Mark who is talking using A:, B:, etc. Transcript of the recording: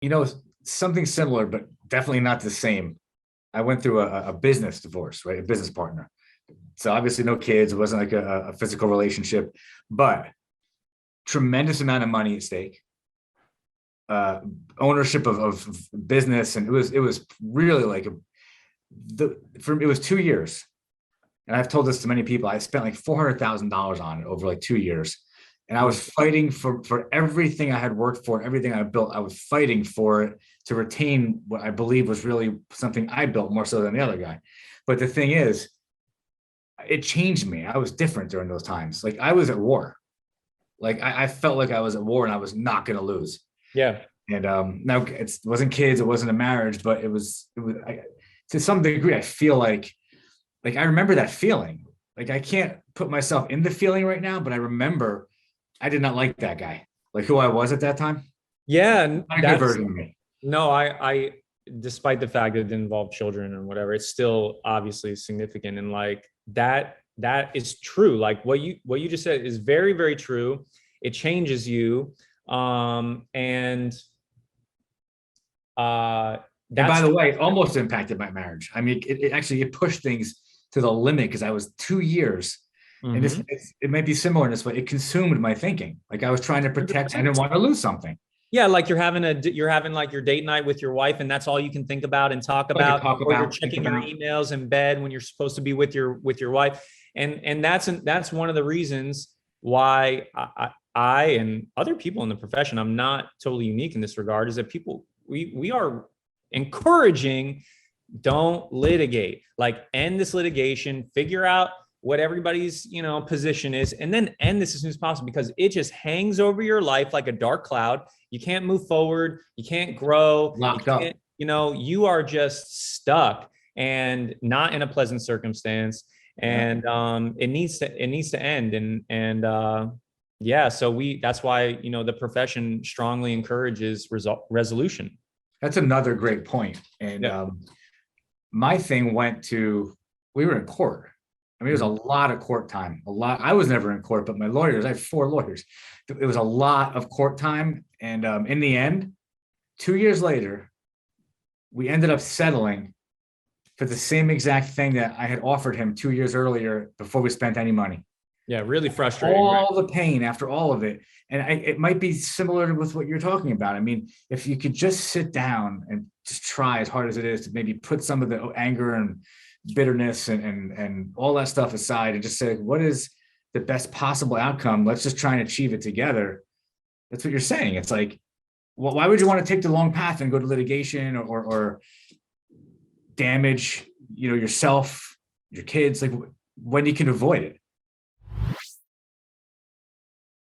A: You know, something similar, but definitely not the same. I went through a business divorce, right? A business partner. So obviously no kids. It wasn't like a physical relationship, but tremendous amount of money at stake. Uh, Ownership of business, and it was really like it was 2 years, and I've told this to many people. I spent like $400,000 on it over like 2 years, and I was fighting for everything I had worked for, everything I built. I was fighting for it to retain what I believe was really something I built more so than the other guy. But the thing is, it changed me. I was different during those times. Like I was at war. Like I felt like I was at war and I was not going to lose.
B: Yeah.
A: And now it wasn't kids, it wasn't a marriage, but to some degree, I feel like I remember that feeling. Like I can't put myself in the feeling right now, but I remember I did not like that guy, like who I was at that time.
B: Yeah.
A: Not a good
B: That's
A: version of me.
B: no, despite the fact that it didn't involve children and whatever, it's still obviously significant. And like that is true. Like what you just said is very, very true. It changes you. And
A: And by
B: that's
A: the way, it almost impacted my marriage. I mean, it actually it pushed things to the limit because I was 2 years, and
B: Mhm.
A: it might be similar in this way. It consumed my thinking. Like I was trying to protect. I didn't want to lose something.
B: Yeah, like you're having like your date night with your wife, and that's all you can think about and talk
A: Like I
B: about,
A: talk
B: or you're
A: about, think
B: checking your
A: about.
B: emails in bed when you're supposed to be with your wife, and that's one of the reasons why I and other people in the profession, I'm not totally unique in this regard, is that people we are encouraging, don't litigate, like end this litigation, figure out what everybody's position is, and then end this as soon as possible, because it just hangs over your life like a dark cloud. You can't move forward, you can't grow, you
A: Locked
B: can't,
A: up.
B: you are just stuck and not in a pleasant circumstance.
A: Yeah.
B: And it needs to end. And yeah, so that's why the profession strongly encourages resolution.
A: That's another great point. And
B: Yeah.
A: my thing went to, we were in court. I mean, it was a
B: Mhm.
A: lot of court time. A lot. I was never in court, but my lawyers, I had four lawyers. It was a lot of court time. And in the end, 2 years later, we ended up settling for the same exact thing that I had offered him 2 years earlier before we spent any money.
B: Yeah, really frustrating, right?
A: All the pain after all of it. And it might be similar with what you're talking about. I mean, if you could just sit down and just try as hard as it is to maybe put some of the anger and bitterness and all that stuff aside and just say, what is the best possible outcome? Let's just try and achieve it together. That's what you're saying. It's like, well, why would you want to take the long path and go to litigation or damage, yourself, your kids, like when you can avoid it?